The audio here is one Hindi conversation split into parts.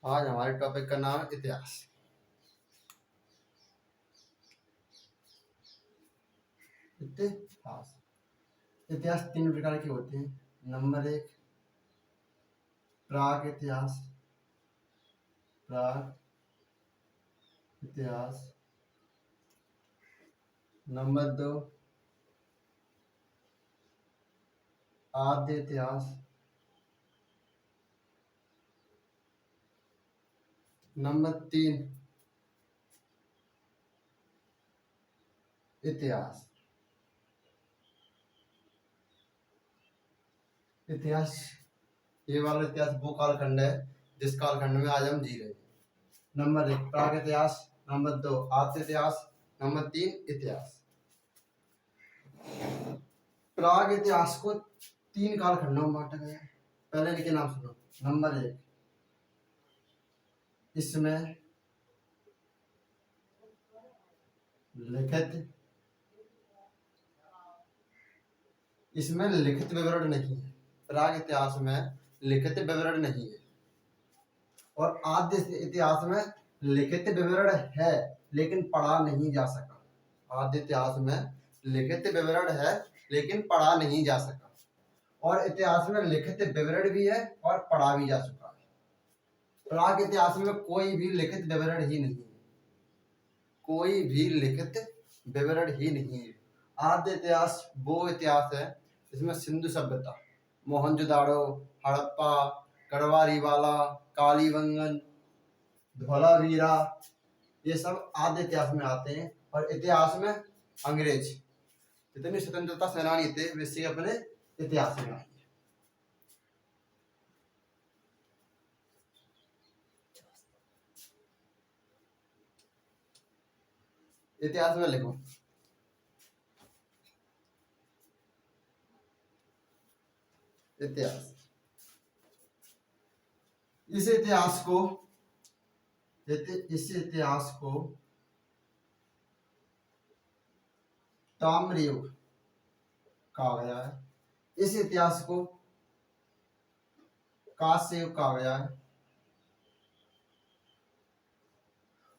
आज हमारे टॉपिक का नाम है इतिहास। इतिहास इतिहास तीन प्रकार के होते हैं। नंबर एक, प्राग इतिहास। प्राग इतिहास। नंबर दो, आद्य इतिहास। नंबर तीन, इतिहास। इतिहास, ये वाला इतिहास वो कालखंड है जिस कालखंड में आज हम जी रहे हैं। नंबर एक, प्राग इतिहास। नंबर दो, आद्य इतिहास। नंबर तीन, इतिहास। प्राग इतिहास को तीन कालखंडों में बांटा गया है। पहले इनके नाम सुनो। नंबर एक, इसमें लिखित विवरण नहीं है। प्राग इतिहास में लिखित विवरण नहीं है। और आद्य इतिहास में लिखित विवरण है लेकिन पढ़ा नहीं जा सका। आद्य इतिहास में लिखित विवरण है लेकिन पढ़ा नहीं जा सका। और इतिहास में लिखित विवरण भी है और पढ़ा भी जा चुका है। प्राग इतिहास में कोई भी लिखित विवरण ही नहीं है। कोई भी लिखित विवरण ही नहीं है। आद्य इतिहास वो इतिहास है जिसमें सिंधु सभ्यता, मोहनजोदाड़ो, हड़प्पा, गढ़वारीवाला, कालीबंगन, धोलावीरा, ये सब आद्य इतिहास में आते हैं। और इतिहास में अंग्रेज जितने स्वतंत्रता सेनानी थे वे अपने इतिहास में आए। इतिहास में लिखो। इतिहास, इस इतिहास को ताम्र युग कहा गया है। इस इतिहास को कांस्य युग कहा गया है।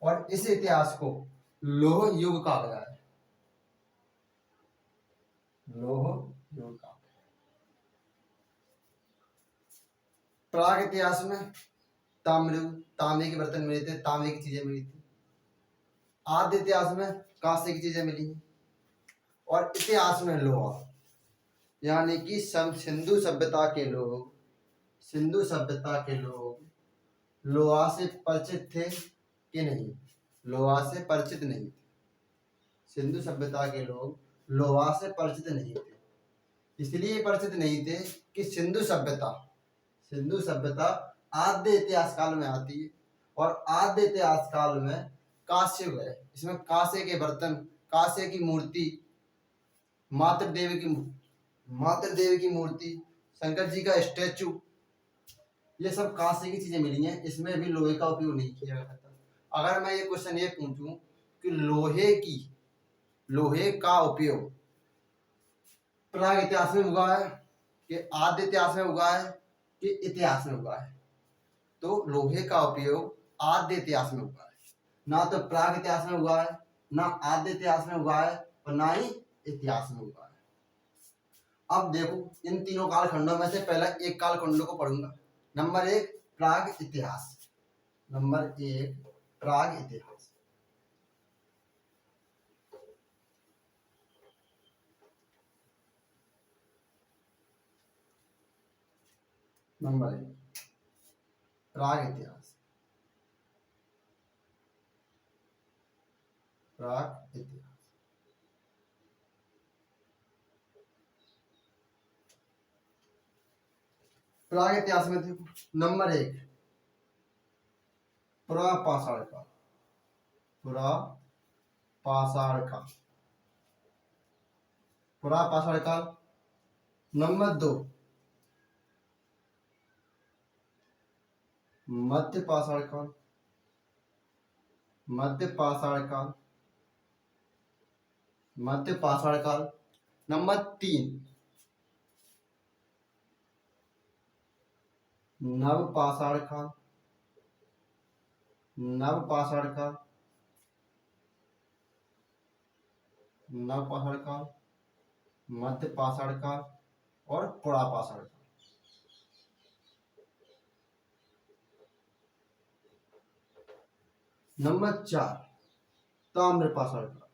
और इस इतिहास को लौह युग कहा गया है। लौह युग का। प्राग इतिहास में तांबे के बर्तन मिले थे, तांबे की चीजें मिली थी। आद्य इतिहास में कांसे की चीजें मिली। और इतिहास में लोहा, यानी कि सिंधु सभ्यता के लोग लोहा से परिचित थे कि नहीं? लोहा से परिचित नहीं थे। सिंधु सभ्यता के लोग लोहा से परिचित नहीं थे। इसलिए परिचित नहीं थे कि सिंधु सभ्यता आद्य इतिहास काल में आती है। और आद्य इतिहास काल में कांस्य युग है। इसमें कांसे के बर्तन, कांसे की मूर्ति, मातृ देवी की मूर्ति, शंकर जी का स्टैचू, ये सब कांसे की चीजें मिली हैं। इसमें भी लोहे का उपयोग नहीं किया जाता। अगर मैं ये क्वेश्चन ये पूछूं कि लोहे का उपयोग प्राग इतिहास में हुआ है कि आद्य इतिहास में हुआ है कि इतिहास में हुआ है, तो लोहे का उपयोग आद्य इतिहास में हुआ है। ना तो प्राग इतिहास में हुआ है, ना आद्य इतिहास में हुआ है, और ना ही इतिहास में हुआ है। अब देखो, इन तीनों कालखंडों में से पहला एक कालखंड को पढ़ूंगा। नंबर एक, प्राग इतिहास। नंबर एक, प्राग इतिहास। नंबर एक, प्राग इतिहास। प्राग इतिहास। प्राग इतिहास में देखो, नंबर एक, पुरापाषाण काल। पुरापाषाण काल। नंबर दो, मध्यपाषाण काल। मध्यपाषाण काल। नंबर 3 नवपाषाण काल, नवपाषाण काल, नवपाषाण काल, मध्यपाषाण काल और पुरापाषाण काल। नंबर 4 ताम्रपाषाण काल,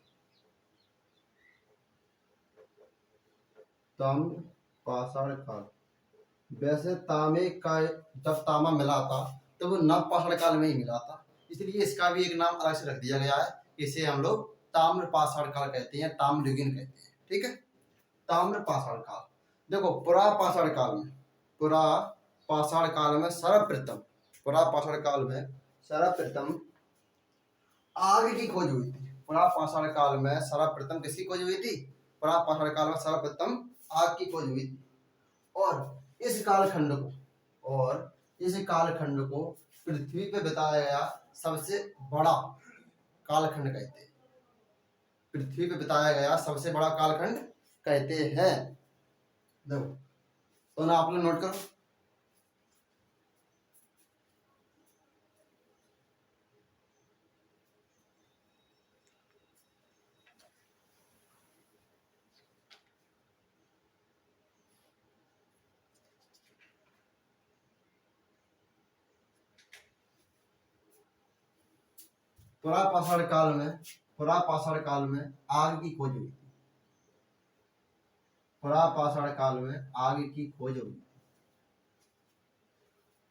ताम्रपाषाण काल। वैसे तांबे का जब तांबा मिला था तो वो नवपाषाण काल में ही मिला था, इसलिए इसका भी एक नाम अलग से रख दिया गया है। इसे हम लोग ताम्रपाषाण काल कहते हैं, ताम्रयुगीन कहते हैं। ठीक है, ताम्रपाषाण काल। देखो पुरापाषाण काल में, पुरापाषाण काल में सर्वप्रथम, पुरापाषाण काल में सर्वप्रथम आग की खोज हुई थी। पुरापाषाण काल में सर्वप्रथम किसकी खोज हुई थी? पुरापाषाण काल में सर्वप्रथम आग की खोज हुई थी। और इस कालखंड को पृथ्वी पे बताया गया सबसे बड़ा कालखंड कहते हैं। पृथ्वी पे बताया गया सबसे बड़ा कालखंड कहते हैं। देखो तो ना आप लोग नोट करो। पुरापाषाण काल में आग की खोज हुई थी। पुरापाषाण काल में आग की खोज हुई थी।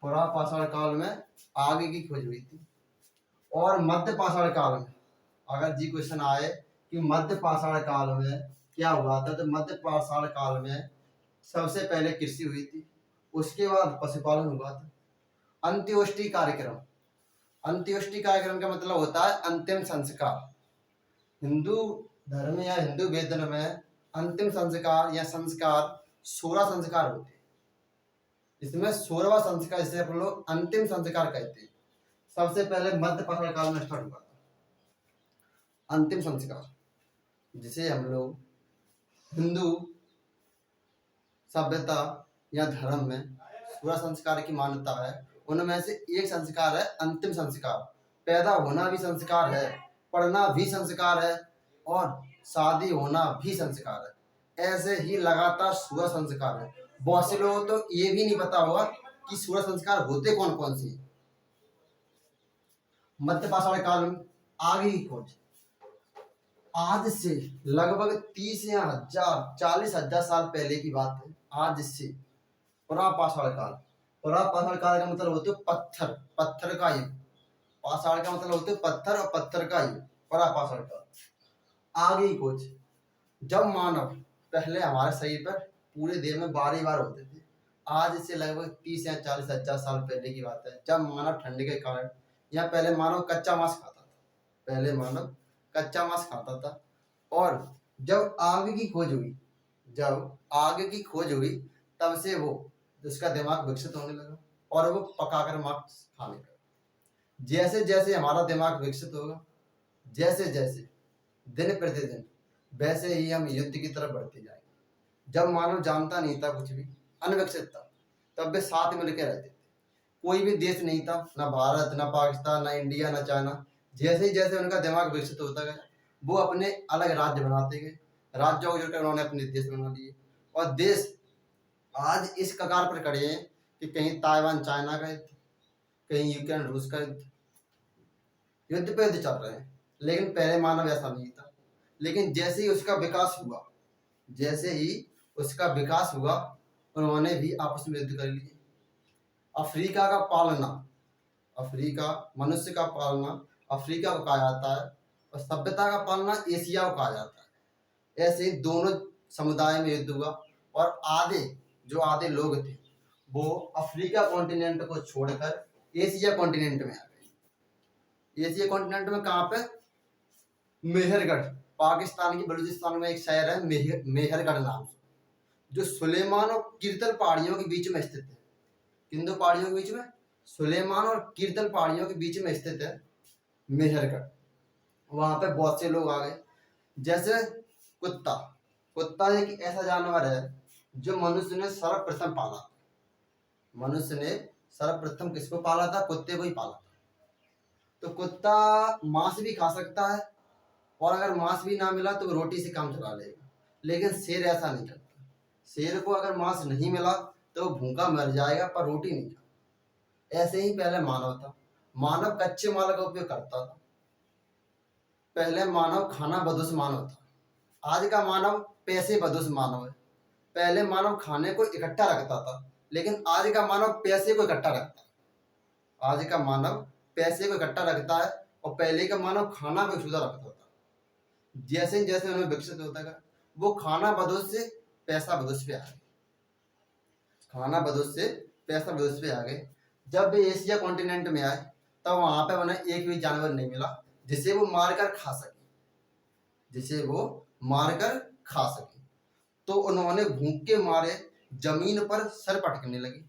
पुरापाषाण काल में आग की खोज हुई थी। और मध्यपाषाण काल में, अगर जी क्वेश्चन आए कि मध्यपाषाण काल में क्या हुआ था, तो मध्यपाषाण काल में सबसे पहले कृषि हुई थी, उसके बाद पशुपालन हुआ था। अंत्योष्टि कार्यक्रम, अंत्योष्टि कार्यक्रम का मतलब होता है अंतिम संस्कार। हिंदू धर्म या हिंदू वेद में अंतिम संस्कार या संस्कार 16 संस्कार होते हैं। इसमें 16वां संस्कार, इसे अपन लोग अंतिम संस्कार कहते हैं। सबसे पहले मध्यपाषाण काल में स्टार्ट हुआ था अंतिम संस्कार, जिसे हम लोग हिंदू सभ्यता या धर्म में 16 संस्कार की मान्यता है। उनमें से एक संस्कार है अंतिम संस्कार। पैदा होना भी संस्कार है, पढ़ना भी संस्कार है और शादी होना भी संस्कार है। ऐसे ही लगातार 16 संस्कार है। बहुत से लोगों को तो ये भी नहीं पता होगा कि 16 संस्कार होते कौन कौन से। मध्यपाषाण काल में आगे की खोज आज से लगभग 30 या 40,000 साल पहले की बात है। आज से पुरापाषाण काल, पुरापाषाण काल का मतलब होते पत्थर, पत्थर का युग। पाषाण का मतलब होते पत्थर और पत्थर का युग, पुरापाषाण काल। आगे की खोज, जब मानव पहले हमारे शरीर पर पूरे देह में 12 बार होते थे। आज से लगभग 30 या 40,000 साल पहले की बात है, जब मानव ठंड के कारण, या पहले मानव कच्चा मांस खाता था, पहले मानव कच्चा मांस खाता था। और जब आग की खोज हुई, जब आग की खोज हुई तब से वो उसका दिमाग विकसित होने लगा और वो पकाकर मांस खाने लगा। जैसे जैसे हमारा दिमाग विकसित होगा, जैसे जैसे दिन प्रतिदिन, वैसे ही हम युद्ध की तरफ बढ़ते जाएंगे। जब मानव जानता नहीं था कुछ भी, अनविकसित था, तब वे साथ मिलकर रहते थे। कोई भी देश नहीं था, ना भारत, ना पाकिस्तान, ना इंडिया, ना चाइना। जैसे ही जैसे उनका दिमाग विकसित होता गया, वो अपने अलग राज्य बनाते गए। राज्यों को जोड़कर उन्होंने अपने देश बना लिए और देश आज इस कगार पर खड़े हैं कि कहीं ताइवान चाइना का युद्ध, कहीं यूक्रेन रूस का युद्ध, युद्ध पे युद्ध चल रहे हैं। लेकिन पहले मानव ऐसा नहीं था। लेकिन जैसे ही उसका विकास हुआ, जैसे ही उसका विकास हुआ, उन्होंने भी आपस में युद्ध कर लिए। अफ्रीका का पालना, अफ्रीका, मनुष्य का पालना अफ्रीका को कहा जाता है और सभ्यता का पालना एशिया को कहा जाता है। ऐसे ही दोनों समुदाय में युद्ध हुआ और आधे लोग थे वो अफ्रीका कॉन्टिनेंट को छोड़कर एशिया कॉन्टिनेंट में आ गए। एशिया कॉन्टिनेंट में कहाँ पे? मेहरगढ़, पाकिस्तान की बलूचिस्तान में एक शहर है मेहरगढ़ नाम से, जो सुलेमान और कीर्तल पहाड़ियों के बीच में स्थित है। किन दो पहाड़ियों के बीच में? सुलेमान और कीर्तल पहाड़ियों के बीच में स्थित है मेहरगढ़। वहां पे बहुत से लोग आ गए, जैसे कुत्ता, कुत्ता एक ऐसा जानवर है जो मनुष्य ने सर्वप्रथम पाला। मनुष्य ने सर्वप्रथम किसको पाला था? कुत्ते को ही पाला था। तो कुत्ता मांस भी खा सकता है, और अगर मांस भी ना मिला तो वो रोटी से काम चला लेगा। लेकिन शेर ऐसा नहीं करता। शेर को अगर मांस नहीं मिला तो वो भूखा मर जाएगा, पर रोटी नहीं खा। ऐसे ही पहले मानव था। मानव कच्चे माल का उपयोग करता था। पहले मानव खाना बदोश मानव था। आज का मानव पैसे बदोश मानव है। पहले मानव खाने को इकट्ठा रखता था, लेकिन आज का मानव पैसे को इकट्ठा रखता है। आज का मानव पैसे को इकट्ठा रखता है, और पहले का मानव खाना को छुदा रखता था। जैसे जैसे उन्हें विकसित होता गया, वो खाना बदोश से पैसा बदोश पे आ गए। खाना बदोश से पैसा बदोश पे आ गए। जब वे एशिया कॉन्टिनेंट में आए, तब वहां पे उन्हें एक भी जानवर नहीं मिला जिसे वो मारकर खा सके, जिसे वो मारकर खा सके। तो उन्होंने भूख के मारे जमीन पर सर पटकने लगे।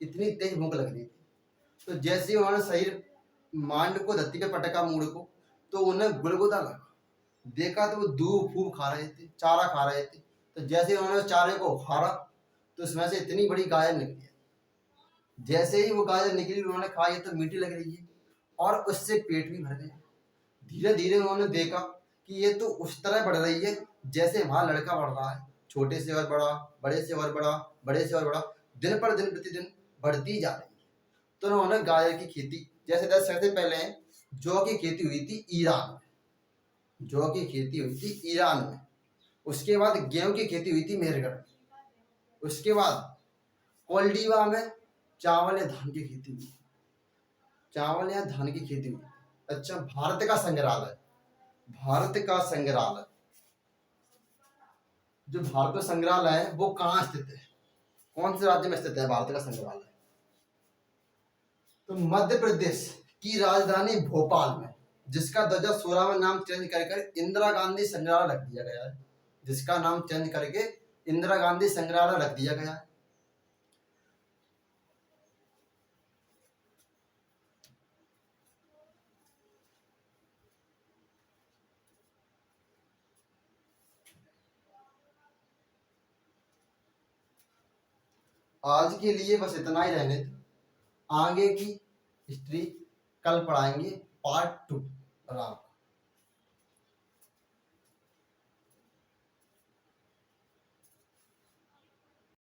इतनी तेज भूख लग रही थी। तो जैसे उन्होंने शरीर मांड को धरती पे पटका, मूड को, तो उन्हें गुलगुदा लगा। देखा तो वो दूब फूब खा रहे थे, चारा खा रहे थे। तो जैसे उन्होंने चारे को उखाड़ा तो उसमें से इतनी बड़ी गाजर निकली। जैसे ही वो गाजर निकली, उन्होंने कहा ये तो मीठी लग रही है, और उससे पेट भी भर गया। धीरे धीरे उन्होंने देखा कि ये तो उस तरह बढ़ रही है जैसे वहां लड़का बढ़ रहा है, छोटे से और बड़ा, बड़े से और बड़ा, बड़े से और बड़ा, दिन पर दिन प्रतिदिन बढ़ती जा रही है। तो उन्होंने गाजर की खेती, जैसे 10 साल से पहले जौ की खेती हुई थी ईरान में, जौ की खेती हुई थी ईरान में। उसके बाद गेहूं की खेती हुई थी मेहरगढ़ में। उसके बाद कोल्डीवा में चावल या धान की खेती हुई। चावल या धान की खेती हुई। अच्छा, भारत का संग्रहालय, भारत का संग्रहालय, जो भारत का संग्रहालय है वो कहाँ स्थित है? कौन से राज्य में स्थित है भारत का संग्रहालय? तो मध्य प्रदेश की राजधानी भोपाल में, जिसका 2016 में नाम चेंज कर इंदिरा गांधी संग्रहालय रख दिया गया है। जिसका नाम चेंज करके इंदिरा गांधी संग्रहालय रख दिया गया है। आज के लिए बस इतना ही रहने दो। आगे की हिस्ट्री कल पढ़ाएंगे, पार्ट 2।